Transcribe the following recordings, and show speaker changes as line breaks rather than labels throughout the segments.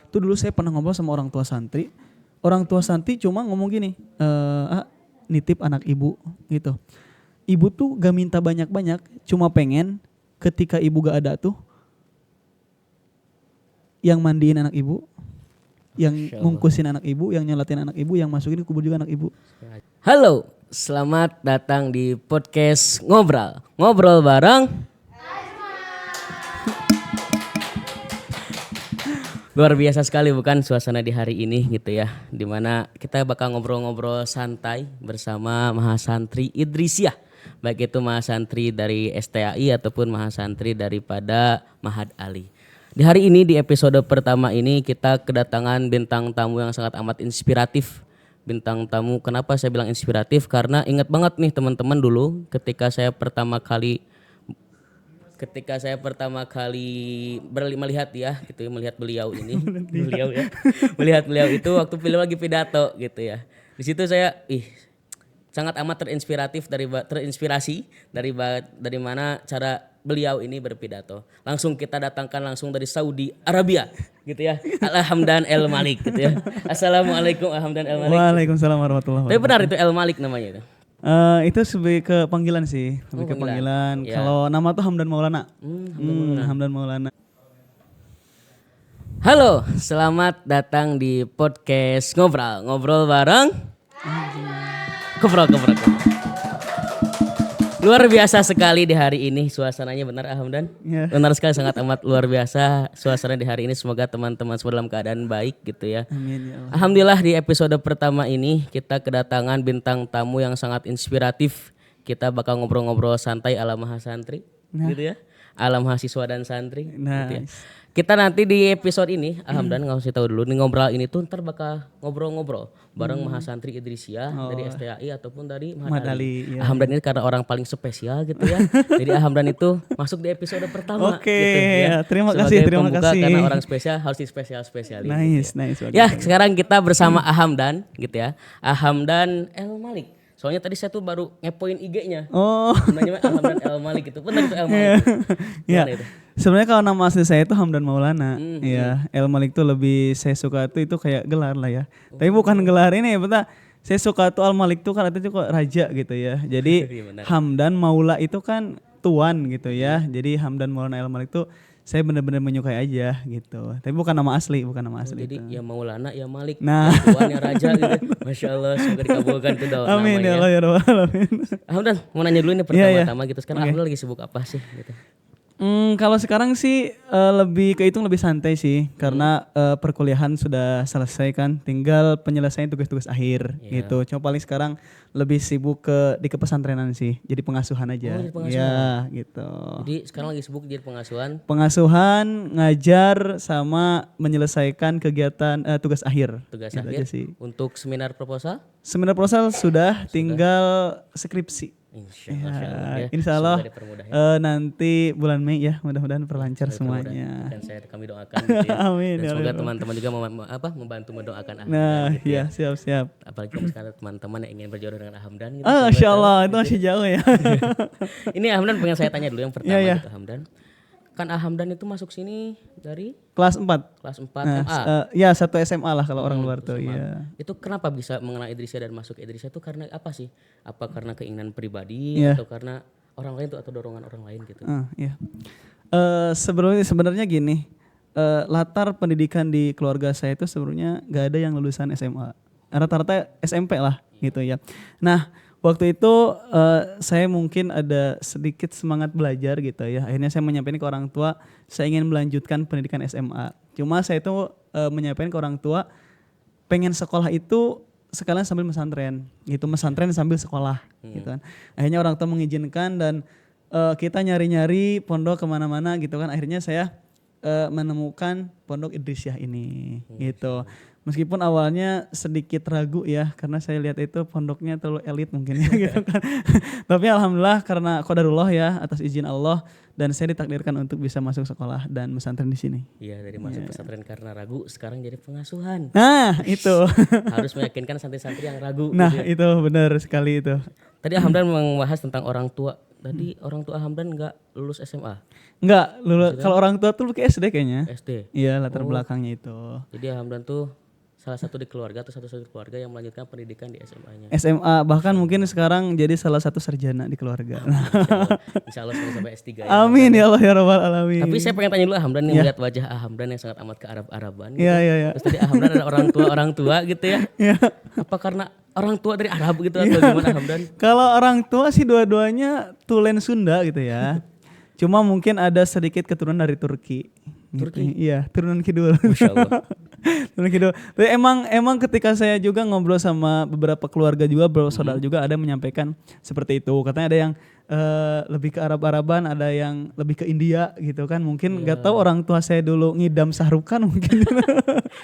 Itu dulu saya pernah ngobrol sama orang tua santri. Orang tua santri cuma ngomong gini, nitip anak ibu gitu. Ibu tuh gak minta banyak-banyak, cuma pengen ketika ibu gak ada tuh yang mandiin anak ibu, yang ngungkusin anak ibu, yang nyolatin anak ibu, yang masukin kubur juga anak ibu.
Halo, selamat datang di podcast Ngobrol bareng. Luar biasa sekali bukan suasana di hari ini gitu ya, dimana kita bakal ngobrol-ngobrol santai bersama Mahasantri Idrisiah, baik itu mahasantri dari STAI ataupun mahasantri daripada Mahad Ali. Di hari ini di episode pertama ini kita kedatangan bintang tamu yang sangat amat inspiratif. Bintang tamu, kenapa saya bilang inspiratif? Karena ingat banget nih teman-teman dulu ketika saya pertama kali melihat ya gitu ya, melihat beliau ini melihat beliau itu waktu beliau lagi pidato gitu ya. Di situ saya sangat amat terinspirasi dari mana cara beliau ini berpidato. Langsung kita datangkan langsung dari Saudi Arabia gitu ya. Al-Hamdan El Malik gitu ya. Assalamualaikum Al-Hamdan El Malik.
Waalaikumsalam warahmatullahi
Tapi
wabarakatuh.
benar itu El Malik namanya itu.
Itu sebagai ke panggilan sih, lebih ke panggilan.
Ya.
Kalau nama tuh Hamdan Maulana. Hamdan Maulana.
Halo, selamat datang di podcast Ngobrol bareng. Ngobrol. Luar biasa sekali di hari ini suasananya, benar Hamdan?
Ya.
Benar sekali, sangat amat luar biasa suasana di hari ini. Semoga teman-teman semua dalam keadaan baik gitu ya.
Amin ya Allah.
Alhamdulillah di episode pertama ini kita kedatangan bintang tamu yang sangat inspiratif. Kita bakal ngobrol-ngobrol santai ala mahasantri gitu ya. Ala mahasiswa dan santri gitu ya. Kita nanti di episode ini, Hamdan nggak usah tahu dulu, nih ngobrol ini tuh ntar bakal ngobrol-ngobrol bareng Mahasantri Idrisiah dari STAI ataupun dari Mahad Ali.
Ya.
Hamdan ini karena orang paling spesial gitu ya. Jadi Hamdan itu masuk di episode pertama.
Oke,
gitu, ya.
terima
Sebagai
kasih.
pembuka, karena orang spesial harus dispesialin.
Nice.
Ya, sekarang kita bersama Hamdan gitu ya. Hamdan El Malik. Soalnya tadi saya tuh baru ngepoin IG-nya.
Oh.
Namanya Hamdan El Malik itu. Benar itu El Malik.
Ya.
Itu?
Sebenarnya kalau nama asli saya itu Hamdan Maulana. Ya, El Malik tuh lebih saya suka tuh itu kayak gelar lah ya. Tapi bukan gelar ini ya, betul. Saya suka tuh Al Malik tuh karena itu kok raja gitu ya. Jadi Hamdan Maula itu kan tuan gitu ya. Jadi Hamdan Maulana El Malik tuh saya benar-benar menyukai aja gitu. Tapi bukan nama asli,
Jadi
itu.
ya Maulana ya Malik,
Nah,
tuan ya raja gitu. Masya Allah, semoga dikabulkan tuh doa
amin ya
namanya.
Allah ya Rabbal alamin.
Hamdan mau nanya dulu nih pertama-tama gitu. Sekarang Hamdan lagi sibuk apa sih gitu?
Kalau sekarang sih lebih kehitung lebih santai sih karena perkuliahan sudah selesai kan, tinggal penyelesaian tugas-tugas akhir gitu. Cuma paling sekarang lebih sibuk di kepesantrenan sih, jadi pengasuhan aja.
jadi pengasuhan.
Ya gitu.
Jadi sekarang lagi sibuk jadi pengasuhan.
Pengasuhan, ngajar sama menyelesaikan kegiatan tugas akhir.
Tugas
Gitu aja
akhir
sih.
untuk seminar proposal.
Seminar proposal sudah, tinggal skripsi. Insya Allah
Semoga dipermudah ya.
nanti bulan Mei ya, mudah-mudahan perlancar semuanya.
Dan kami doakan gitu ya.
Amin.
Dan
Ya
semoga
Allah.
teman-teman juga membantu mendoakan Hamdan.
Nah,
gitu
ya siap.
Apalagi kalau sekarang teman-teman yang ingin berjodoh dengan Hamdan gitu.
Ah,
siapa
Insya
tahu
Allah itu
gitu.
masih jauh ya.
Ini Hamdan pengen saya tanya dulu yang pertama
Iya.
gitu Hamdan. Kan Hamdan itu masuk sini dari
Kelas 4.
kelas 4
Nah,
MA.
ya satu SMA lah kalau orang luar tuh.
SMA.
Iya.
Itu kenapa bisa mengenal Idrisiah dan masuk Idrisiah itu karena apa sih? Apa karena keinginan pribadi
Iya.
atau karena orang lain tuh atau dorongan orang lain gitu?
Iya. Sebenarnya gini, latar pendidikan di keluarga saya itu sebenarnya nggak ada yang lulusan SMA. Rata-rata SMP lah gitu ya. Nah, waktu itu saya mungkin ada sedikit semangat belajar gitu ya. Akhirnya saya menyampaikan ke orang tua, saya ingin melanjutkan pendidikan SMA. Cuma saya itu menyampaikan ke orang tua, pengen sekolah itu sekalian sambil mesantren gitu, mesantren sambil sekolah gitu kan. Akhirnya orang tua mengizinkan dan kita nyari-nyari pondok kemana-mana gitu kan. Akhirnya saya menemukan pondok Idrisiah ini gitu. Meskipun awalnya sedikit ragu ya, karena saya lihat itu pondoknya terlalu elit mungkin ya gitu kan. Tapi alhamdulillah karena qadarullah ya, atas izin Allah, dan saya ditakdirkan untuk bisa masuk sekolah dan pesantren di sini.
Iya, dari masuk pesantren karena ragu sekarang jadi pengasuhan.
Nah, itu.
Harus meyakinkan santri-santri yang ragu.
Nah,
gitu ya.
itu benar sekali itu.
Tadi Hamdan membahas tentang orang tua Tadi orang tua Hamdan nggak lulus SMA,
Enggak, kalau orang tua tuh ke SD kayaknya.
SD.
Iya, latar belakangnya itu.
Jadi Hamdan tuh salah satu di keluarga atau satu-satu keluarga yang melanjutkan pendidikan di SMA-nya.
SMA, bahkan mungkin sekarang jadi salah satu sarjana di keluarga.
Insya Allah sampai S3 ya.
Amin ya Allah ya Rabbal Alamin.
Tapi saya pengen tanya dulu Hamdan yang melihat wajah Hamdan yang sangat amat ke Arab-Araban. Gitu.
Iya, iya, iya.
Terus tadi Hamdan ada orang tua gitu ya.
Iya.
Apa karena orang tua dari Arab gitu atau gimana Hamdan?
Kalau orang tua sih dua-duanya tulen Sunda gitu ya. Cuma mungkin ada sedikit keturunan dari Turki. Turki? Gitu. Iya, turunan kidul.
Masya Allah.
Turunan kidul. Tapi emang ketika saya juga ngobrol sama beberapa keluarga juga, beberapa saudara juga ada yang menyampaikan seperti itu. Katanya ada yang lebih ke Arab-Araban, ada yang lebih ke India gitu kan. Mungkin nggak tahu orang tua saya dulu ngidam Sahrukan mungkin.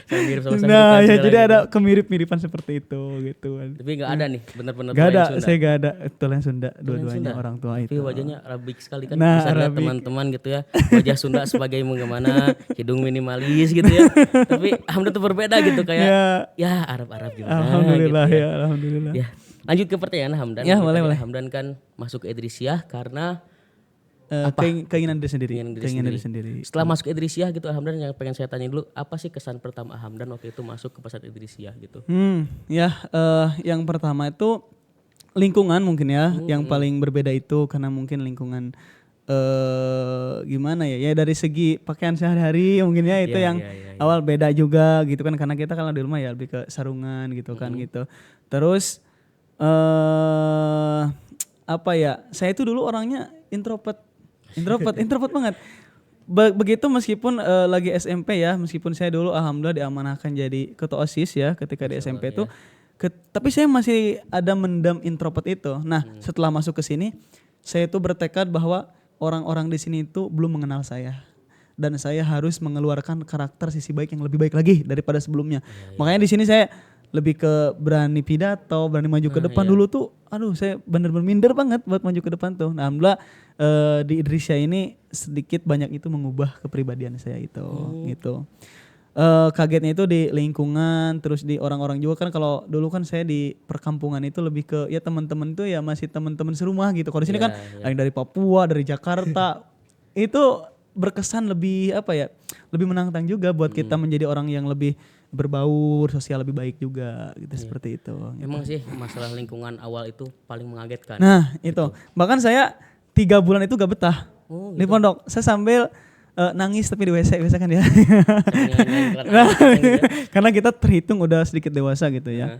Saya mirip sama
Nah, ya jadi
gitu.
ada kemirip-miripan seperti itu gitu kan.
Tapi nggak ada nih benar-benar
Gak ada,
Sunda.
saya gak ada tulen Sunda dua-duanya
Sunda.
orang tua
Tapi
itu.
wajahnya Arabik sekali kan.
Nah,
Bisa lihat
Arabik.
teman-teman gitu ya. Wajah Sunda sebagai bagaimana, hidung minimalis gitu ya. Tapi Hamdan tuh berbeda gitu kayak ya Arab-Arab gimana
Alhamdulillah
gitu
ya, alhamdulillah.
Ya, lanjut ke pertanyaan Hamdan.
Ya,
Tadi
boleh.
Hamdan kan masuk ke Idrisiyah karena
Keinginan diri sendiri.
keinginan diri sendiri. Setelah masuk ke Idrisiyah gitu Hamdan, yang pengen saya tanya dulu, apa sih kesan pertama Hamdan waktu itu masuk ke pesantren Idrisiyah gitu?
Yang pertama itu lingkungan mungkin ya, yang paling berbeda itu karena mungkin lingkungan gimana ya dari segi pakaian sehari-hari mungkin ya itu
Iya,
yang
iya.
awal beda juga gitu kan karena kita kalau di rumah ya lebih ke sarungan gitu kan gitu. Terus apa ya, saya itu dulu orangnya introvert banget. Begitu meskipun lagi SMP ya, meskipun saya dulu alhamdulillah diamanahkan jadi ketua OSIS ya ketika di SMP itu, tapi saya masih ada mendam introvert itu. Nah, setelah masuk ke sini, saya itu bertekad bahwa orang-orang di sini itu belum mengenal saya. Dan saya harus mengeluarkan karakter sisi baik yang lebih baik lagi daripada sebelumnya. Makanya di sini saya lebih ke berani pidato, berani maju ke depan. Dulu tuh, aduh saya bener-bener minder banget buat maju ke depan tuh. Nah, alhamdulillah di Idrisiyah ini sedikit banyak itu mengubah kepribadian saya itu, gitu. Kagetnya itu di lingkungan, terus di orang-orang juga kan. Kalau dulu kan saya di perkampungan itu lebih ke ya teman-teman tuh ya masih teman-teman serumah gitu. Kalau di sini kan ada yang dari Papua, dari Jakarta, itu berkesan lebih apa ya, lebih menantang juga buat kita menjadi orang yang lebih berbaur, sosial lebih baik juga gitu, seperti itu.
Emang sih masalah lingkungan awal itu paling mengagetkan.
Nah itu, bahkan saya 3 bulan itu gak betah di pondok. Saya sambil nangis tapi di WC biasa kan ya. Nah, karena kita terhitung udah sedikit dewasa gitu ya.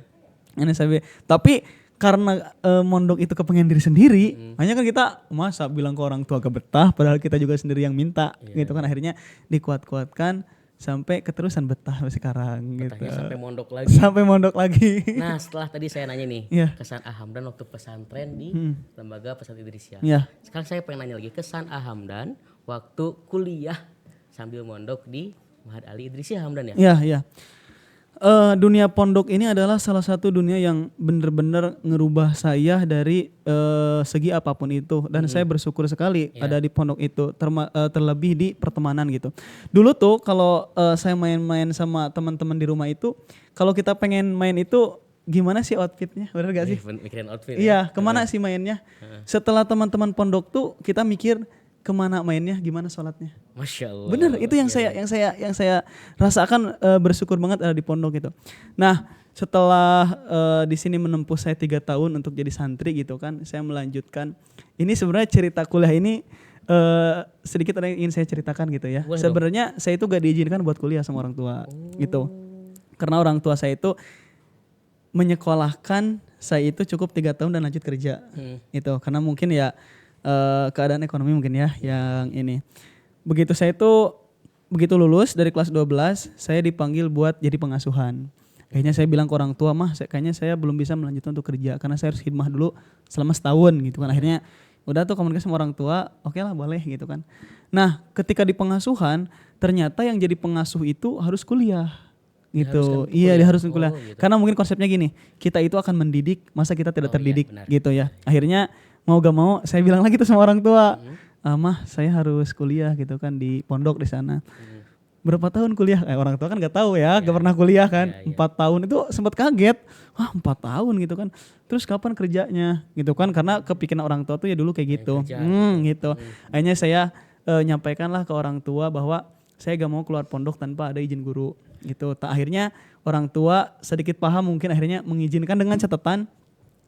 Ini saya, tapi karena mondok itu kepengen diri sendiri, hanya kan kita masa bilang ke orang tua gak betah, padahal kita juga sendiri yang minta gitu kan. Akhirnya dikuat-kuatkan sampai keterusan betah sekarang gitu.
Sampai mondok lagi.
Sampai mondok lagi.
Nah, setelah tadi saya nanya nih, kesan Hamdan waktu pesantren di lembaga pesantren Idrisiyah. Sekarang saya pengen nanya lagi, kesan Hamdan waktu kuliah sambil mondok di Ma'had Ali Idrisiyah Hamdan ya?
Iya. Dunia pondok ini adalah salah satu dunia yang benar-benar ngerubah saya dari segi apapun itu, dan saya bersyukur sekali ada di pondok itu, terlebih di pertemanan gitu. Dulu tuh kalau saya main-main sama teman-teman di rumah itu, kalau kita pengen main itu gimana sih outfitnya, benar gak sih?
Mikirin outfit.
Iya, kemana sih mainnya? Setelah teman-teman pondok tuh kita mikir kemana mainnya, gimana sholatnya.
Masya Allah.
Bener, itu yang saya rasakan, bersyukur banget ada di pondok gitu. Nah, setelah di sini menempuh saya 3 tahun untuk jadi santri gitu kan, saya melanjutkan. Ini sebenarnya cerita kuliah ini sedikit ada yang ingin saya ceritakan gitu ya. Sebenarnya saya itu gak diizinkan buat kuliah sama orang tua gitu. Karena orang tua saya itu menyekolahkan saya itu cukup 3 tahun dan lanjut kerja gitu. Karena mungkin ya keadaan ekonomi mungkin ya yang ini. Begitu saya itu begitu lulus dari kelas 12, saya dipanggil buat jadi pengasuhan. Akhirnya saya bilang ke orang tua, mah kayaknya saya belum bisa melanjutkan untuk kerja karena saya harus khidmah dulu selama setahun gitu kan. Akhirnya udah tuh komunikasi sama orang tua, oke lah boleh gitu kan. Nah, ketika di pengasuhan ternyata yang jadi pengasuh itu harus kuliah gitu. Iya, dia harus kuliah. Gitu. Karena mungkin konsepnya gini, kita itu akan mendidik, masa kita tidak terdidik gitu ya. Akhirnya mau gak mau saya bilang lagi tuh sama orang tua, mah saya harus kuliah gitu kan di pondok di sana. berapa tahun kuliah? Orang tua kan nggak tahu ya, nggak pernah kuliah kan. 4 tahun itu sempat kaget. Wah 4 tahun gitu kan. Terus kapan kerjanya gitu kan? Karena kepikiran orang tua tuh ya dulu kayak gitu. Gitu. Akhirnya saya nyampaikanlah ke orang tua bahwa saya gak mau keluar pondok tanpa ada izin guru gitu. Akhirnya orang tua sedikit paham mungkin akhirnya mengizinkan dengan catatan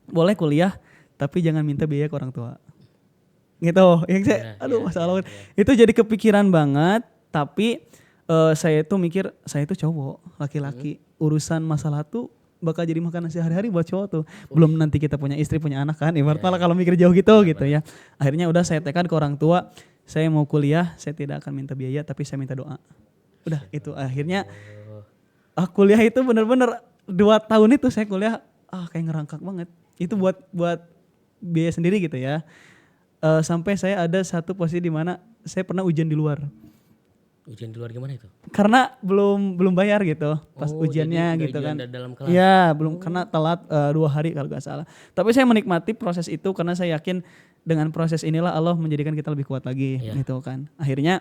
boleh kuliah tapi jangan minta biaya ke orang tua. Gitu. Yang saya aduh masalah banget. Itu jadi kepikiran banget tapi saya tuh mikir saya tuh cowok, laki-laki. Urusan masalah tuh bakal jadi makanan sehari-hari buat cowok tuh. Belum nanti kita punya istri, punya anak kan. Ibaratnya kalau mikir jauh gitu ya. Akhirnya udah saya tekan ke orang tua, saya mau kuliah, saya tidak akan minta biaya tapi saya minta doa. Udah itu akhirnya kuliah itu bener-bener 2 tahun itu saya kuliah kayak ngerangkak banget. Itu buat biaya sendiri gitu ya. Sampai saya ada satu posisi di mana saya pernah ujian di luar.
Ujian di luar gimana itu?
Karena belum bayar gitu pas ujiannya gitu kan.
Dalam kelas.
Ya belum karena telat 2 hari kalau gak salah. Tapi saya menikmati proses itu karena saya yakin dengan proses inilah Allah menjadikan kita lebih kuat lagi gitu kan. Akhirnya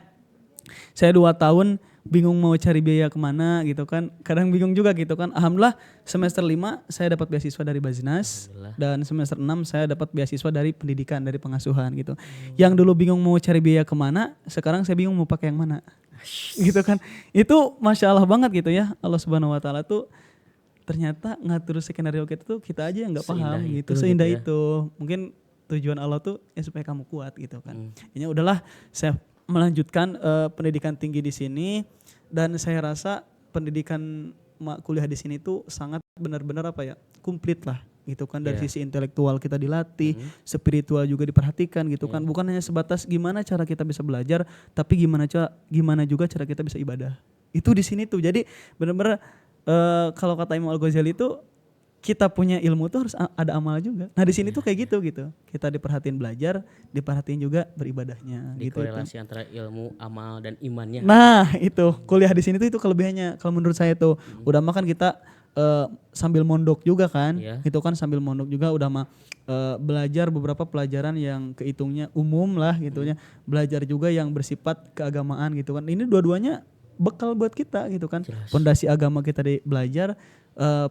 saya 2 tahun bingung mau cari biaya kemana gitu kan. Kadang bingung juga gitu kan. Alhamdulillah semester 5 saya dapat beasiswa dari Baznas. Dan semester 6 saya dapat beasiswa dari pendidikan, dari pengasuhan gitu. Yang dulu bingung mau cari biaya kemana, sekarang saya bingung mau pakai yang mana. Gitu kan. Itu Masya Allah banget gitu ya. Allah Subhanahu Wa Ta'ala tuh ternyata ngatur skenario kita tuh kita aja yang gak paham gitu. Seindah itu. Mungkin tujuan Allah tuh ya supaya kamu kuat gitu kan. Ini udahlah saya melanjutkan pendidikan tinggi di sini dan saya rasa pendidikan kuliah di sini tuh sangat benar-benar komplit lah gitu kan dari sisi intelektual kita dilatih, spiritual juga diperhatikan gitu kan. Bukan hanya sebatas gimana cara kita bisa belajar, tapi gimana juga cara kita bisa ibadah. Itu di sini tuh. Jadi benar-benar kalau kata Imam Al-Ghazali itu kita punya ilmu tuh harus ada amal juga. Nah di sini tuh kayak gitu. Kita diperhatiin belajar, diperhatiin juga beribadahnya.
Di
gitu
korelasi antara ilmu, amal dan imannya.
Nah itu kuliah di sini tuh itu kelebihannya. Kalau menurut saya tuh udah makan kita sambil mondok juga kan. Gitu kan sambil mondok juga udah belajar beberapa pelajaran yang kehitungnya umum lah gitunya. Belajar juga yang bersifat keagamaan gitu kan. Ini dua-duanya bekal buat kita gitu kan. Pondasi agama kita belajar.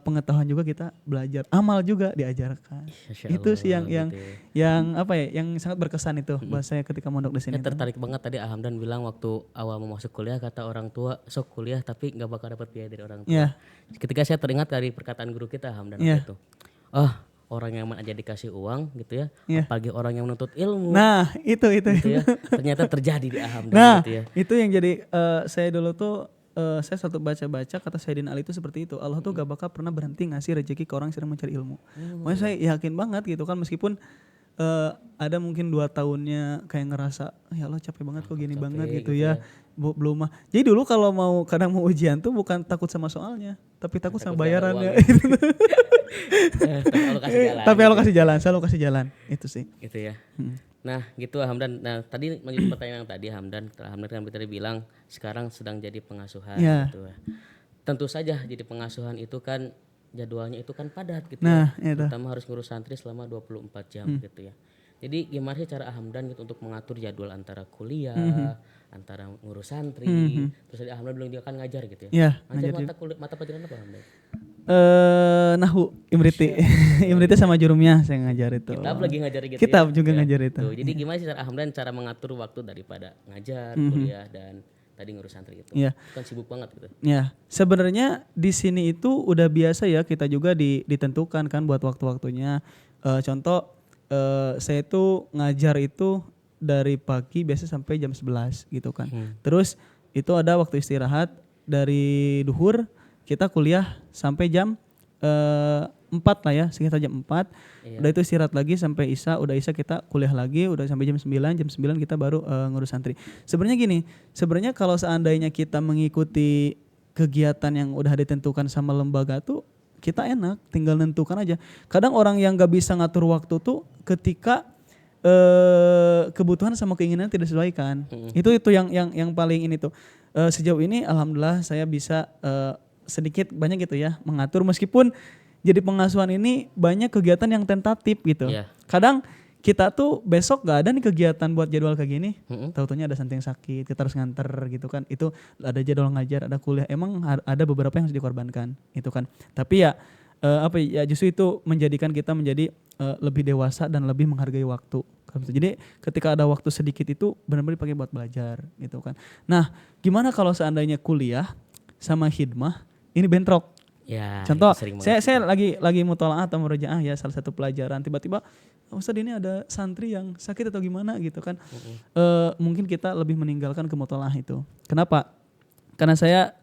Pengetahuan juga kita belajar, amal juga diajarkan. Itu sih yang sangat berkesan itu buat saya ketika mondok di sini.
Saya tertarik banget tadi Hamdan bilang waktu awal mau masuk kuliah kata orang tua sok kuliah tapi nggak bakal dapat biaya dari orang tua. Ketika saya teringat dari perkataan guru kita Hamdan waktu itu, orang yang aja dikasih uang gitu ya, apalagi orang yang menuntut ilmu.
Nah itu
gitu ya, ternyata terjadi di Hamdan.
Nah
gitu ya.
Itu yang jadi saya dulu tuh. Saya satu baca kata Sayyidina Ali itu seperti itu. Allah tuh gak bakal pernah berhenti ngasih rezeki ke orang yang sedang mencari ilmu. Makanya saya yakin banget gitu kan meskipun ada mungkin 2 tahunnya kayak ngerasa ya Allah capek banget kok gini banget gitu ya. Belum mah. Jadi dulu kalau kadang mau ujian tuh bukan takut sama soalnya, tapi takut sama bayarannya. Tapi Allah kasih jalan, selalu kasih jalan. Itu sih.
Gitu ya. Nah gitu Hamdan. Nah tadi melanjut pertanyaan yang tadi Hamdan kan tadi bilang sekarang sedang jadi pengasuhan gitu ya. Tentu saja jadi pengasuhan itu kan jadwalnya itu kan padat gitu ya. Terutama harus ngurus santri selama 24 jam gitu ya. Jadi gimana sih cara Hamdan gitu untuk mengatur jadwal antara kuliah, antara ngurus santri, terus tadi Hamdan bilang dia kan ngajar gitu ya. Ngajar mata pelajaran apa Hamdan?
Nahu, Imriti. Imriti sama Jurumiyah saya ngajar itu.
Kitab lagi ngajar gitu.
Kitab juga ngajar itu.
Tuh, jadi gimana sih cara Hamdan cara mengatur waktu daripada ngajar, kuliah dan tadi ngurus santri itu? Kan sibuk banget gitu.
Ya, sebenarnya di sini itu udah biasa ya kita juga ditentukan kan buat waktu-waktunya. Contoh saya tuh ngajar itu dari pagi biasa sampai jam 11 gitu kan. Terus itu ada waktu istirahat dari duhur kita kuliah sampai jam 4 lah ya, sekitar jam 4. Udah itu istirahat lagi sampai Isya, udah Isya kita kuliah lagi, udah sampai jam 9 kita baru ngurus santri. Sebenarnya kalau seandainya kita mengikuti kegiatan yang udah ditentukan sama lembaga tuh kita enak, tinggal nentukan aja. Kadang orang yang gak bisa ngatur waktu tuh ketika kebutuhan sama keinginan tidak disesuaikan. Itu yang paling ini tuh. Sejauh ini alhamdulillah saya bisa sedikit banyak gitu ya mengatur meskipun jadi pengasuhan ini banyak kegiatan yang tentatif gitu. Kadang kita tuh besok gak ada nih kegiatan buat jadwal kayak gini. Tahu-taunya ada something sakit, kita harus nganter gitu kan. Itu ada jadwal ngajar, ada kuliah. Emang ada beberapa yang harus dikorbankan itu kan. Tapi ya justru itu menjadikan kita menjadi lebih dewasa dan lebih menghargai waktu. Jadi ketika ada waktu sedikit itu benar-benar dipakai buat belajar gitu kan. Nah, gimana kalau seandainya kuliah sama khidmah ini bentrok?
Ya,
Contoh,
itu sering
saya lagi mutolaah atau murojaah ya salah satu pelajaran, tiba-tiba Ustaz ini ada santri yang sakit atau gimana gitu kan. Mungkin kita lebih meninggalkan ke mutolaah itu. Kenapa? Karena saya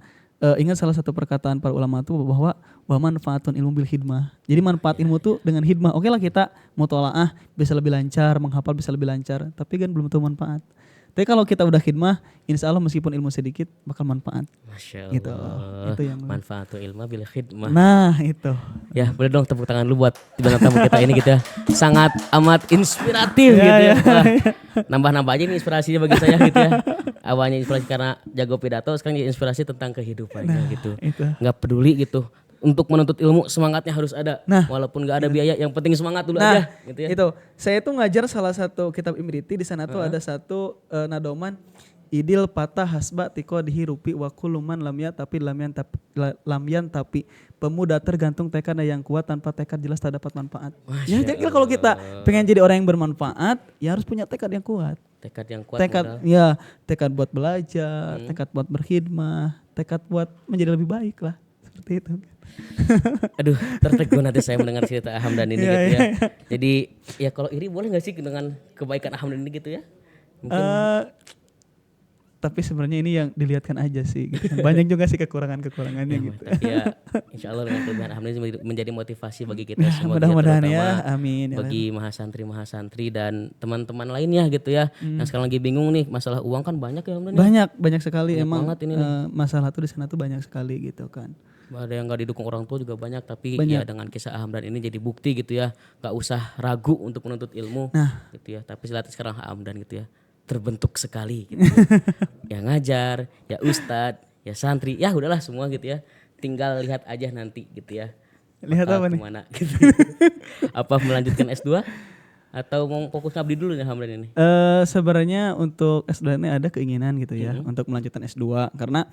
ingat salah satu perkataan para ulama itu bahwa wa manfaatun ilmu bil hidmah. Jadi manfaat ilmu tuh dengan hidmah. Oke lah kita mutolaah bisa lebih lancar, menghafal bisa lebih lancar, tapi kan belum tentu manfaat. Tapi kalau kita udah khidmah, insya Allah meskipun ilmu sedikit bakal manfaat.
Masya
Gitu.
Allah.
Itu yang
Manfaatul ilma bil khidmah.
Nah itu.
Ya boleh dong tepuk tangan lu buat bintang tamu kita ini gitu ya. Sangat amat inspiratif
Ya,
gitu ya.
ya,
Wah,
ya.
nambah-nambah aja nih inspirasinya bagi saya gitu ya. Awalnya inspirasi karena jago pidato, sekarang jadi inspirasi tentang kehidupannya gitu.
Itu.
Nggak peduli gitu. Untuk menuntut ilmu semangatnya harus ada.
Nah.
Walaupun nggak ada biaya, yang penting semangat dulu
Nah,
aja gitu ya.
itu. Saya tuh ngajar salah satu kitab Imriti, di sana tuh ada satu nadoman idil patah hasba tiko dihirupi wa kuluman lamya tapi lamyan tapi pemuda tergantung tekad yang kuat, tanpa tekad jelas tak dapat manfaat. Ya jadi kalau kita pengen jadi orang yang bermanfaat ya harus punya tekad yang kuat.
Tekad yang kuat.
Tekad
modal.
ya, tekad buat belajar, tekad buat berkhidmah, tekad buat menjadi lebih baik lah. Seperti itu.
Aduh, tertegun nanti saya mendengar cerita Hamdan ini gitu ya. Jadi ya kalau iri boleh nggak sih dengan kebaikan Hamdan ini gitu ya? Mungkin
Tapi sebenarnya ini yang dilihatkan aja sih gitu kan. Banyak juga sih kekurangannya gitu.
tapi ya insya Allah dengan kelebihan Hamdan ini menjadi motivasi bagi kita semua.
Mudah-mudahan
terutama
ya, amin. Ya
bagi mahasantri dan teman-teman lainnya gitu ya. Yang sekarang lagi bingung nih masalah uang kan banyak ya Hamdan.
Banyak sekali
Banyak
emang
banget ini
masalah tuh di sana tuh banyak sekali gitu kan.
Ada yang gak didukung orang tua juga banyak, tapi ya dengan kisah Hamdan ini jadi bukti gitu ya, gak usah ragu untuk menuntut ilmu gitu ya. Tapi lihat sekarang Hamdan gitu ya, terbentuk sekali gitu. Ya ngajar, ya ustadz, ya santri, ya udahlah semua gitu ya. Tinggal lihat aja nanti gitu ya.
Lihat
bakal
apa nih?
kemana, gitu. Apa melanjutkan S2 atau mau fokus ngabdi dulu nih Hamdan ini?
Sebenarnya untuk S2 ini ada keinginan gitu ya untuk melanjutkan S2 karena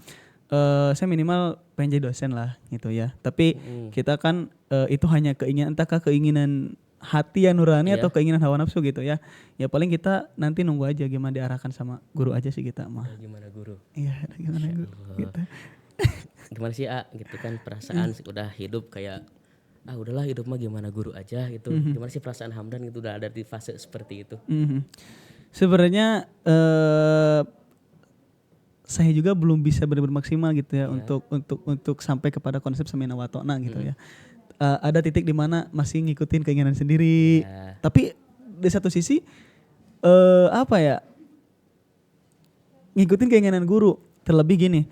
saya minimal pengen jadi dosen lah gitu ya. Tapi kita kan itu hanya keinginan, entahkah keinginan hati yang nurani atau keinginan hawa nafsu gitu ya. Ya paling kita nanti nunggu aja gimana diarahkan sama guru aja sih kita mah.
Gimana guru?
Iya, gimana guru gitu.
Gimana sih gitu kan perasaan udah hidup kayak udahlah hidup mah gimana guru aja gitu. Gimana sih perasaan Hamdan gitu udah ada di fase seperti itu?
Sebenarnya saya juga belum bisa benar-benar maksimal gitu ya untuk sampai kepada konsep semena watona gitu ya. Ada titik di mana masih ngikutin keinginan sendiri. Tapi di satu sisi ngikutin keinginan guru. Terlebih gini,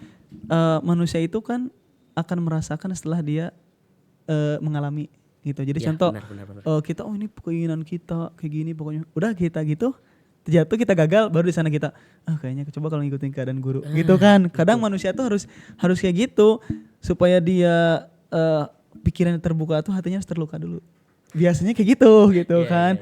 manusia itu kan akan merasakan setelah dia mengalami gitu. Jadi contoh
benar.
kita ini keinginan kita kayak gini pokoknya. Udah kita gitu jatuh kita gagal baru di sana kita kayaknya coba kalau ngikutin keadaan guru gitu kan. Kadang manusia tuh harus kayak gitu supaya dia pikirannya terbuka tuh hatinya harus terluka dulu. Biasanya kayak gitu kan.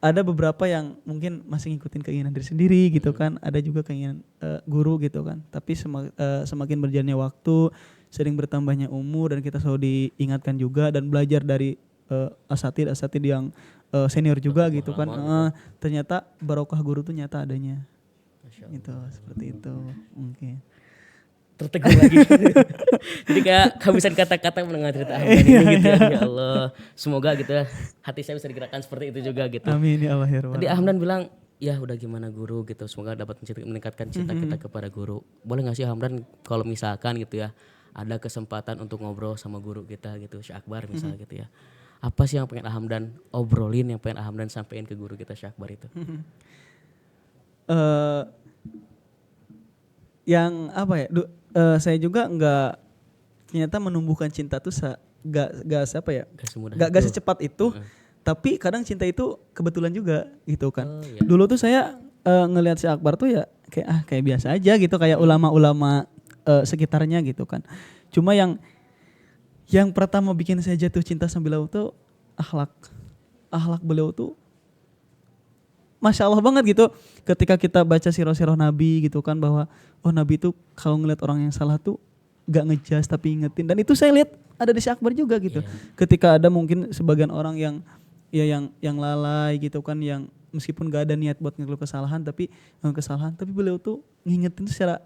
Ada beberapa yang mungkin masih ngikutin keinginan diri sendiri gitu kan. Ada juga keinginan guru gitu kan. Tapi semakin berjalannya waktu, sering bertambahnya umur dan kita selalu diingatkan juga dan belajar dari asatid yang senior juga gitu kan. Ternyata barokah guru tuh nyata adanya. Itu seperti itu mungkin.
Tertegun lagi. Jadi kayak kehabisan kata-kata mendengar cerita Hamdan ini gitu ya. Ya Allah, semoga gitu ya hati saya bisa digerakkan seperti itu juga gitu.
Amin ya Allah ya Rabbal.
Tadi Hamdan bilang ya udah gimana guru gitu, semoga dapat meningkatkan cinta kita kepada guru. Boleh gak sih Hamdan kalau misalkan gitu ya ada kesempatan untuk ngobrol sama guru kita gitu, Syekh Akbar misalnya gitu ya. Apa sih yang pengen Hamdan obrolin, yang pengen Hamdan sampein ke guru kita Syekh Akbar itu?
Yang apa ya? Saya juga ternyata menumbuhkan cinta tuh gak secepat itu. Tapi kadang cinta itu kebetulan juga gitu kan. Dulu tuh saya ngelihat Syekh Akbar tuh ya kayak biasa aja gitu, kayak ulama-ulama sekitarnya gitu kan. Cuma yang pertama bikin saya jatuh cinta sama beliau tuh akhlak beliau tuh Masya Allah banget gitu. Ketika kita baca sirah-sirah Nabi gitu kan, bahwa Nabi itu kalau ngeliat orang yang salah tuh gak ngejas tapi ingetin. Dan itu saya lihat ada di Syekh Akbar juga gitu. Ketika ada mungkin sebagian orang yang yang lalai gitu kan, yang meskipun gak ada niat buat ngeluh kesalahan tapi beliau tuh ngingetin secara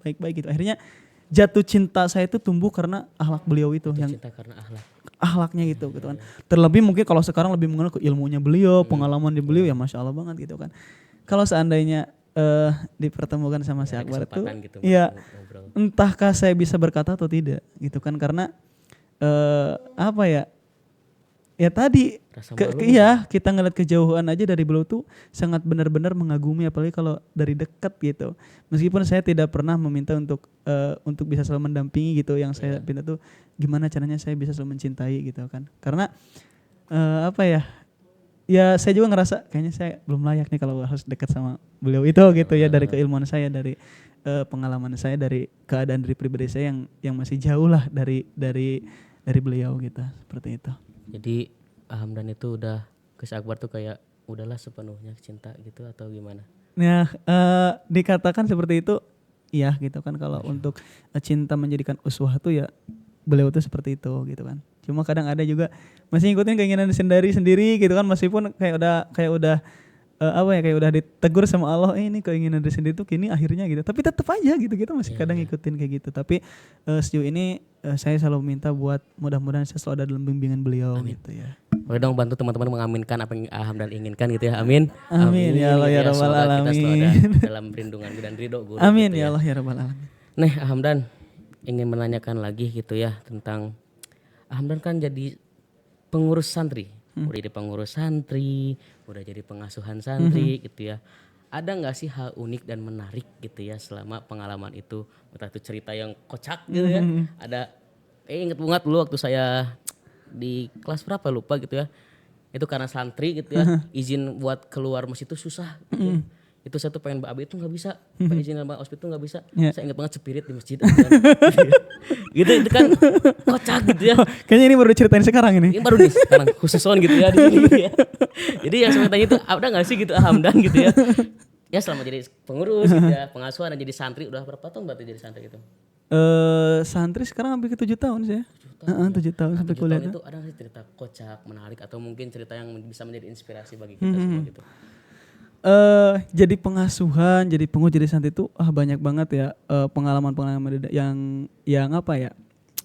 baik-baik gitu. Akhirnya jatuh cinta saya itu tumbuh karena akhlak beliau itu, yang
cinta karena
akhlaknya gitu kan. Terlebih mungkin kalau sekarang lebih mengenal ke ilmunya beliau, pengalaman di beliau, ya Masya Allah banget gitu kan. Kalau seandainya dipertemukan sama Syekh Akbar itu,
gitu,
ya entahkah saya bisa berkata atau tidak gitu kan, karena ya tadi kita ngeliat kejauhan aja dari beliau tuh sangat benar-benar mengagumi, apalagi kalau dari dekat gitu. Meskipun saya tidak pernah meminta untuk bisa selalu mendampingi gitu, yang saya minta tuh gimana caranya saya bisa selalu mencintai gitu kan. Karena ya saya juga ngerasa kayaknya saya belum layak nih kalau harus dekat sama beliau itu gitu ya, dari keilmuan saya, dari pengalaman saya, dari keadaan dari pribadi saya yang masih jauh lah dari beliau gitu, seperti itu.
Jadi Hamdan itu udah ke Syekh Akbar tuh kayak udahlah sepenuhnya cinta gitu atau gimana?
Nah, dikatakan seperti itu, iya gitu kan. Kalau untuk cinta menjadikan uswah tuh ya beliau tuh seperti itu gitu kan. Cuma kadang ada juga masih ngikutin keinginan sendiri gitu kan, meskipun kayak udah ditegur sama Allah, ini keinginan diri sendiri tuh kini akhirnya gitu. Tapi tetap aja gitu, kita masih kadang ngikutin kayak gitu. Tapi sejauh ini saya selalu minta buat mudah-mudahan saya selalu ada dalam bimbingan beliau. Amin. Gitu ya.
Boleh dong bantu teman-teman mengaminkan apa yang Hamdan inginkan gitu ya. Amin.
Amin ya Allah ya Rabbal Alamin.
Kita selalu ada dalam perlindungan dan ridho guru.
Amin
gitu
ya Allah ya Rabbal Alamin.
Nah, Hamdan ingin menanyakan lagi gitu ya tentang Hamdan kan jadi pengurus santri. Udah jadi pengurus santri, udah jadi pengasuhan santri gitu ya. Ada nggak sih hal unik dan menarik gitu ya selama pengalaman itu? Entah itu cerita yang kocak gitu ya. Ada inget banget dulu waktu saya di kelas berapa lupa gitu ya. Itu karena santri gitu ya, izin buat keluar masjid itu susah gitu ya. Itu saya tuh pengen BAB itu gak bisa, pengen izin sama ospit itu gak bisa. Saya inget banget spirit di masjid gitu, itu kan kocak gitu ya.
Kayaknya ini baru diceritain sekarang ini.
Ini baru nih sekarang khususon gitu ya di sini gitu ya. Jadi yang saya tanya itu ada gak sih gitu Hamdan gitu ya. Ya selama jadi pengurus gitu ya, pengasuhan dan jadi santri udah berapa tahun berarti jadi santri gitu?
Santri sekarang hampir ke 7 tahun saya. 7 tahun sampai kuliah.
Itu ada nggak cerita kocak, menarik atau mungkin cerita yang bisa menjadi inspirasi bagi kita semua gitu?
Jadi pengasuhan, jadi pengurus, jadi santri itu banyak banget ya pengalaman-pengalaman yang apa ya,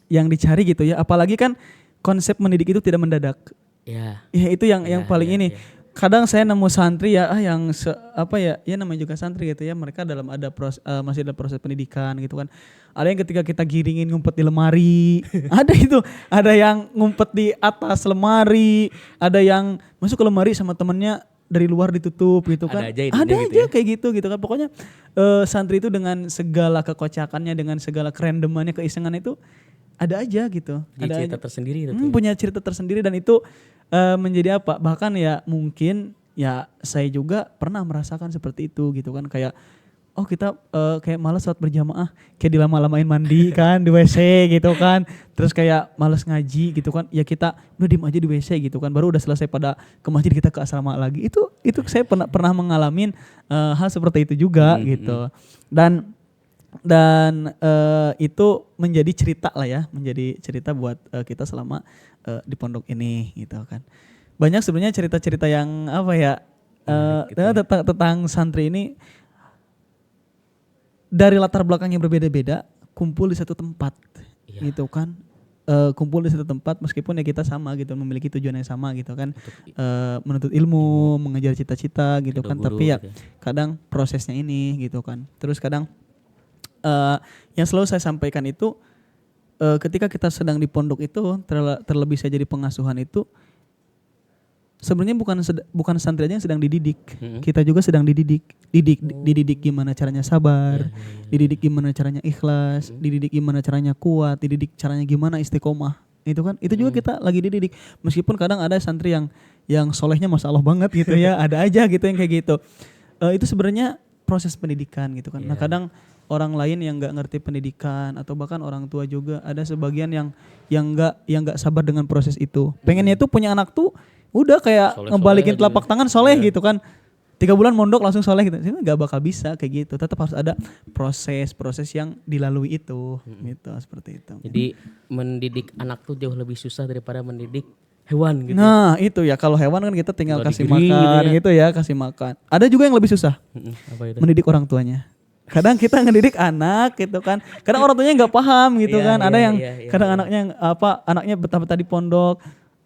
yang dicari gitu ya. Apalagi kan konsep mendidik itu tidak mendadak. Ya itu yang paling ini. Kadang saya nemu santri ya yang namanya juga santri gitu ya, mereka masih dalam proses pendidikan gitu kan. Ada yang ketika kita giringin ngumpet di lemari, ada yang ngumpet di atas lemari, ada yang masuk ke lemari sama temennya dari luar ditutup gitu kan. Ada aja kayak gitu kan. Pokoknya santri itu dengan segala kekocakannya, dengan segala kerandomannya, keisengannya itu ada aja gitu.
Ada cerita tersendiri itu.
Punya cerita tersendiri, dan itu menjadi apa? Bahkan ya mungkin ya saya juga pernah merasakan seperti itu gitu kan, kayak kita kayak malas saat berjamaah, kayak dilama-lamain mandi kan di WC gitu kan, terus kayak malas ngaji gitu kan, ya kita udah diem aja di WC gitu kan, baru udah selesai pada ke masjid kita ke asrama lagi. Itu saya pernah mengalami hal seperti itu juga gitu. Dan itu menjadi cerita lah ya, menjadi cerita buat kita selama di pondok ini gitu kan. Banyak sebenarnya cerita-cerita yang tentang santri ini dari latar belakang yang berbeda-beda kumpul di satu tempat gitu kan. Kumpul di satu tempat meskipun ya kita sama gitu, memiliki tujuan yang sama gitu kan, menuntut ilmu, mengejar cita-cita gitu kan. Tapi ya kadang prosesnya ini gitu kan. Terus kadang yang selalu saya sampaikan itu ketika kita sedang di pondok itu, terlebih saya jadi pengasuhan itu, sebenarnya bukan santri aja yang sedang dididik, kita juga sedang dididik gimana caranya sabar, dididik gimana caranya ikhlas, dididik gimana caranya kuat, dididik caranya gimana istiqomah. Itu kan, itu juga kita lagi dididik. Meskipun kadang ada santri yang solehnya masya Allah banget gitu ya, ada aja gitu yang kayak gitu. Itu sebenarnya proses pendidikan gitu kan. Nah kadang orang lain yang nggak ngerti pendidikan atau bahkan orang tua juga ada sebagian yang nggak sabar dengan proses itu. Pengennya tuh punya anak tuh udah kayak
Soleh-soleh
ngebalikin
aja.
telapak tangan soleh gitu kan. 3 bulan mondok langsung soleh gitu. Itu nggak bakal bisa kayak gitu. Tetap harus ada proses yang dilalui itu gitu seperti itu.
Jadi mendidik anak tuh jauh lebih susah daripada mendidik hewan gitu.
Nah itu ya kalau hewan kan kita tinggal
Tinggal
kasih
digiring
makan
gitu
gitu ya kasih makan. Ada juga yang lebih susah
Apa itu?
mendidik orang tuanya. Kadang kita ngedidik anak gitu kan. Kadang orang tuanya nggak paham gitu
Iya,
kan. Ada
iya,
yang
iya, iya,
kadang
iya.
anaknya betah-betah di pondok.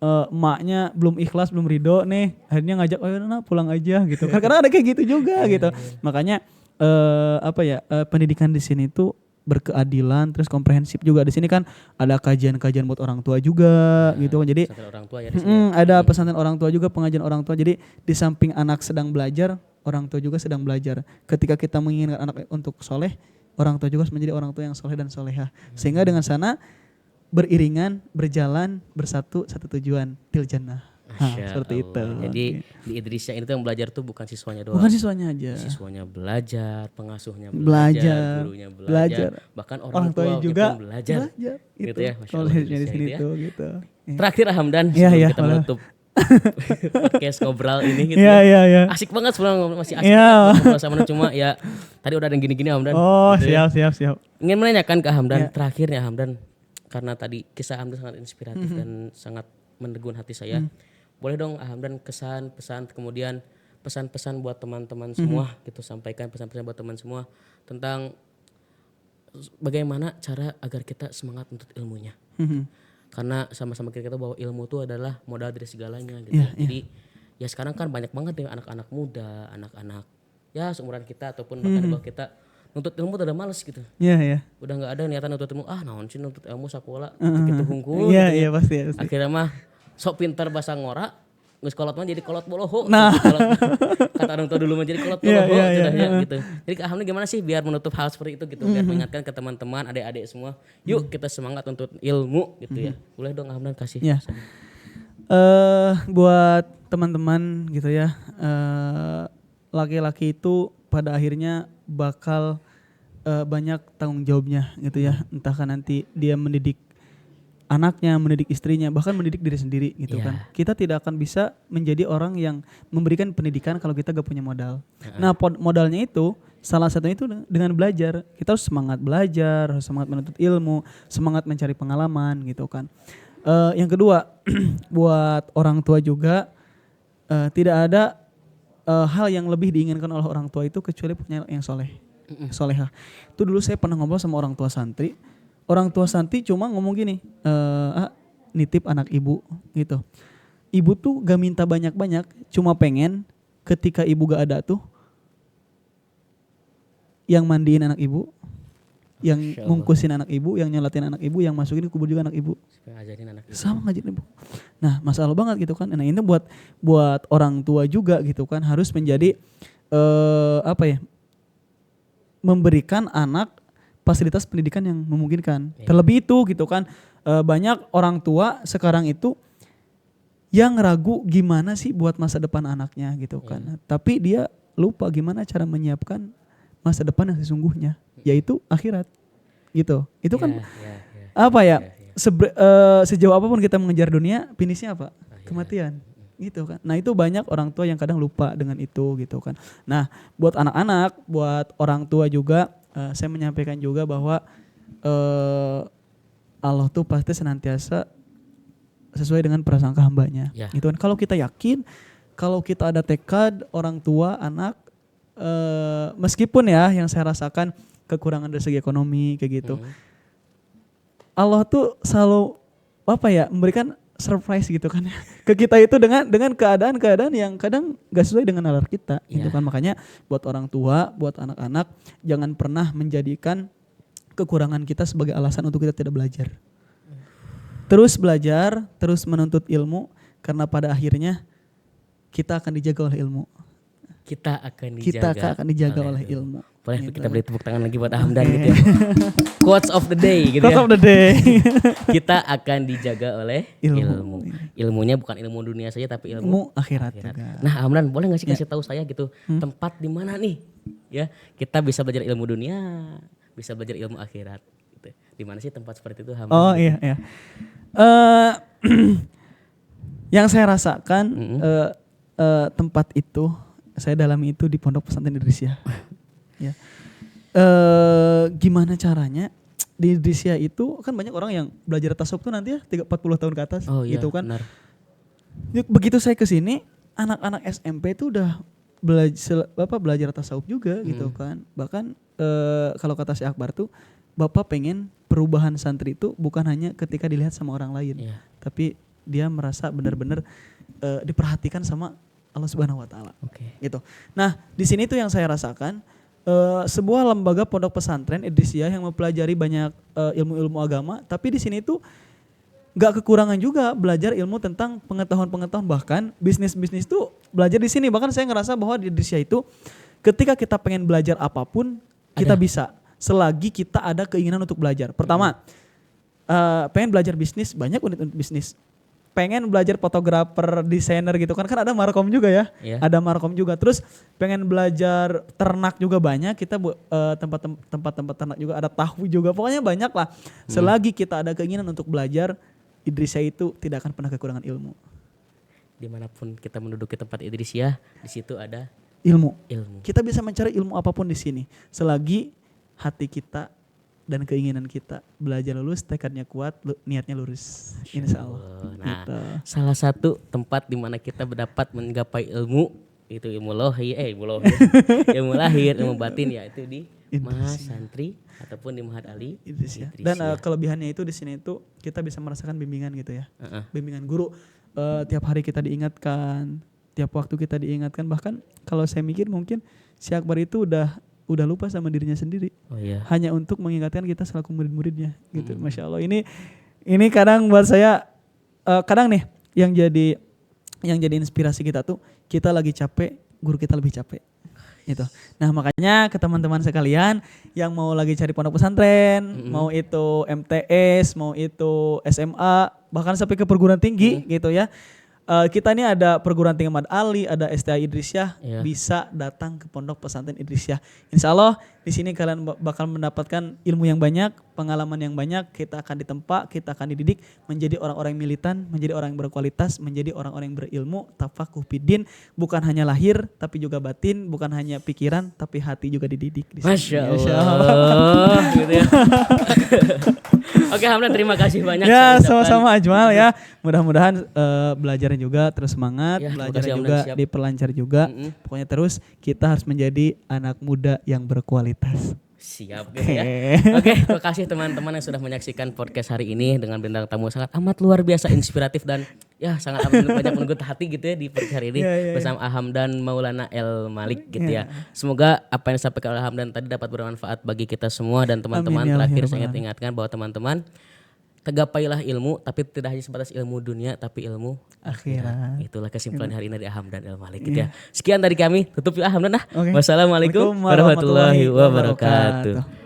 Emaknya belum ikhlas belum ridho nih akhirnya ngajak pulang aja gitu kan. Kadang ada kayak gitu juga gitu. Makanya pendidikan di sini tuh berkeadilan terus komprehensif juga. Di sini kan ada kajian-kajian buat orang tua juga gitu kan. Jadi
Pesantren orang tua ya di sini. Ya.
ada pesantren orang tua juga, pengajian orang tua. Jadi di samping anak sedang belajar, orang tua juga sedang belajar. Ketika kita menginginkan anak untuk soleh, orang tua juga harus menjadi orang tua yang soleh dan solehah. Sehingga dengan sana beriringan, berjalan, bersatu, satu tujuan, til jannah.
Masya
Seperti itu.
Allah. Jadi di Idrisya ini tuh yang belajar tuh bukan siswanya doang.
Bukan siswanya aja.
Siswanya belajar, pengasuhnya
Belajar,
gurunya
belajar.
bahkan
Orang
orang
tuanya
tua
juga
pun belajar.
Gitu,
Gitu ya, Masya Allah,
Solehnya di
Idrisya
sini
itu ya.
tuh gitu.
Terakhir Hamdan
Iya,
sebelum
iya,
kita
boleh.
menutup podcast ngobrol ini gitu
Iya,
ya.
iya, iya.
Asik banget sebenarnya masih asik
Iya.
banget ngobrol sama Hamdan, cuma ya tadi udah ada yang gini-gini Hamdan.
Oh,
gitu ya.
siap.
Ingin menanyakan ke Hamdan
Ya.
terakhirnya Hamdan, karena tadi kisah Hamdan sangat inspiratif dan sangat menegun hati saya. Boleh dong Hamdan kesan, pesan, kemudian pesan-pesan buat teman-teman semua gitu, sampaikan pesan-pesan buat teman semua tentang bagaimana cara agar kita semangat untuk ilmunya. Karena sama-sama kita tahu bahwa ilmu itu adalah modal dari segalanya gitu.
Iya,
Jadi ya sekarang kan banyak banget ya anak-anak muda, anak-anak ya seumuran kita ataupun bahkan di bawah kita nuntut ilmu tuh udah males gitu.
Iya.
Udah nggak ada niatan nuntut ilmu, naon sih nuntut ilmu sakola gitu hungkul.
Iya,
gitu ya.
pasti.
Akhirnya mah sok pintar bahasa ngora, geus kolot mah jadi kolot boloho.
Nah.
Kata orang tua dulu mah jadi kolot
Iya,
boloho
iya,
gitu,
iya.
gitu. Jadi alhamdulillah gimana sih biar menutup hal seperti itu gitu, biar mengingatkan ke teman-teman, adik-adik semua, yuk kita semangat untuk ilmu gitu ya. Boleh dong alhamdulillah kasih.
Ya. Buat teman-teman gitu ya, laki-laki itu pada akhirnya bakal banyak tanggung jawabnya gitu ya. Entahkah nanti dia mendidik anaknya, mendidik istrinya, bahkan mendidik diri sendiri gitu
Iya.
kan. Kita tidak akan bisa menjadi orang yang memberikan pendidikan kalau kita gak punya modal. Nah modalnya itu salah satunya itu dengan belajar. Kita harus semangat belajar, harus semangat menuntut ilmu, semangat mencari pengalaman gitu kan. Yang kedua buat orang tua juga tidak ada hal yang lebih diinginkan oleh orang tua itu kecuali punya yang solehah. Itu dulu saya pernah ngobrol sama orang tua santri. Orang tua santri cuma ngomong gini, nitip anak ibu gitu. Ibu tuh gak minta banyak-banyak, cuma pengen ketika ibu gak ada tuh yang mandiin anak ibu, yang
Masya Allah.
ngungkusin anak ibu, yang nyolatin anak ibu, yang masukin ke kubur juga anak ibu.
Supaya ngajarin anak itu.
Sama ngajarin ibu. Nah masalah banget gitu kan. Nah ini buat orang tua juga gitu kan, harus menjadi memberikan anak fasilitas pendidikan yang memungkinkan. Terlebih itu gitu kan, banyak orang tua sekarang itu yang ragu gimana sih buat masa depan anaknya gitu kan. Tapi dia lupa gimana cara menyiapkan masa depan yang sesungguhnya, yaitu akhirat gitu. Itu kan sejauh apapun kita mengejar dunia, finishnya apa? Kematian gitu kan. Nah itu banyak orang tua yang kadang lupa dengan itu gitu kan. Nah buat anak-anak, buat orang tua juga, saya menyampaikan juga bahwa Allah tuh pasti senantiasa sesuai dengan prasangka hambanya.
Ya.
Gitu kan. Kalau kita yakin, kalau kita ada tekad, orang tua, anak, meskipun ya yang saya rasakan kekurangan dari segi ekonomi kayak gitu, Allah tuh selalu memberikan surprise gitu kan ke kita itu dengan keadaan-keadaan yang kadang gak sesuai dengan nalar kita gitu kan. Makanya buat orang tua, buat anak-anak, jangan pernah menjadikan kekurangan kita sebagai alasan untuk kita tidak belajar. Terus belajar, terus menuntut ilmu, karena pada akhirnya kita akan dijaga oleh ilmu.
Kita akan
dijaga oleh ilmu.
Boleh
Gitu.
kita beri tepuk tangan lagi buat Hamdan gitu ya. Quotes of the day gitu
Quote
ya.
of the day.
Kita akan dijaga oleh
Ilmu.
ilmu. Ilmunya bukan ilmu dunia saja tapi ilmu
Ilmu akhirat juga.
Nah, Hamdan boleh nggak sih kasih tahu saya gitu tempat di mana nih ya kita bisa belajar ilmu dunia, bisa belajar ilmu akhirat. Gitu. Di mana sih tempat seperti itu Hamdan?
Oh iya iya. Yang saya rasakan tempat itu saya dalami itu di Pondok Pesantren Idrisyah. Ya. Gimana caranya di Idrisyah itu kan banyak orang yang belajar tasawuf tuh nanti ya 40 tahun ke atas gitu kan.
Benar.
Begitu saya ke sini anak-anak SMP itu udah belajar tasawuf juga gitu kan. Bahkan kalau kata si Akbar tuh Bapak pengen perubahan santri itu bukan hanya ketika dilihat sama orang lain, tapi dia merasa benar-benar diperhatikan sama Allah Subhanahu wa taala. Gitu. Nah, di sini tuh yang saya rasakan sebuah lembaga pondok pesantren Idrisyah yang mempelajari banyak ilmu-ilmu agama, tapi di sini tuh nggak kekurangan juga belajar ilmu tentang pengetahuan-pengetahuan, bahkan bisnis-bisnis tuh belajar di sini. Bahkan saya ngerasa bahwa di Idrisyah itu ketika kita pengen belajar apapun kita bisa, selagi kita ada keinginan untuk belajar. Pertama, pengen belajar bisnis, banyak unit-unit bisnis. Pengen belajar fotografer, desainer gitu kan ada markom juga ya, ada markom juga. Terus pengen belajar ternak juga banyak, kita tempat-tempat ternak juga, ada tahu juga, pokoknya banyak lah. Selagi kita ada keinginan untuk belajar, Idrisyah itu tidak akan pernah kekurangan ilmu.
Dimanapun kita menduduki tempat Idrisyah, di situ ada
ilmu.
Kita
bisa mencari ilmu apapun di sini, selagi hati kita dan keinginan kita belajar lulus, tekadnya kuat, niatnya lurus. Insya Allah.
Nah, salah satu tempat di mana kita dapat menggapai ilmu itu ilmu lahir, ilmu batin, yaitu di Mahasantri ataupun di Mahat Ali Idrisyah.
Dan kelebihannya itu di sini itu kita bisa merasakan bimbingan gitu ya, bimbingan guru. Tiap hari kita diingatkan, tiap waktu kita diingatkan. Bahkan kalau saya mikir mungkin si Akbar itu udah lupa sama dirinya sendiri, hanya untuk mengingatkan kita selaku murid-muridnya gitu. Masya Allah, ini kadang buat saya kadang nih yang jadi inspirasi kita tuh, kita lagi capek, guru kita lebih capek gitu. Nah makanya ke teman-teman sekalian yang mau lagi cari pondok pesantren, mau itu MTS, mau itu SMA, bahkan sampai ke perguruan tinggi gitu ya. Kita ini ada perguruan tinggi Mahat Ali, ada STA Idrisyah, bisa datang ke pondok pesantren Idrisyah. Insya Allah di sini kalian bakal mendapatkan ilmu yang banyak, pengalaman yang banyak. Kita akan ditempa, kita akan dididik menjadi orang-orang yang militan, menjadi orang yang berkualitas, menjadi orang-orang yang berilmu, tafakuh fiddin, bukan hanya lahir tapi juga batin, bukan hanya pikiran tapi hati juga dididik.
Masya Allah. Gitu ya. Oke Hamdan, terima kasih banyak.
Ya sama-sama Ajmal ya. Mudah-mudahan belajarnya juga terus semangat, belajarnya juga diperlancar juga. Pokoknya terus kita harus menjadi anak muda yang berkualitas.
Siap gitu ya. Oke, terima kasih teman-teman yang sudah menyaksikan podcast hari ini dengan bintang tamu sangat amat luar biasa inspiratif dan ya sangat amat banyak menggugah hati gitu ya di podcast hari ini bersama Hamdan Maulana El Malik gitu ya. Semoga apa yang disampaikan oleh Hamdan tadi dapat bermanfaat bagi kita semua dan teman-teman. Terakhir saya ingatkan bahwa teman-teman tegapailah ilmu, tapi tidak hanya sebatas ilmu dunia, tapi ilmu akhirat. Itulah kesimpulan hari ini dari Hamdan El Malik gitu ya. Sekian dari kami, tutup ya Hamdan. Wassalamualaikum warahmatullahi wabarakatuh.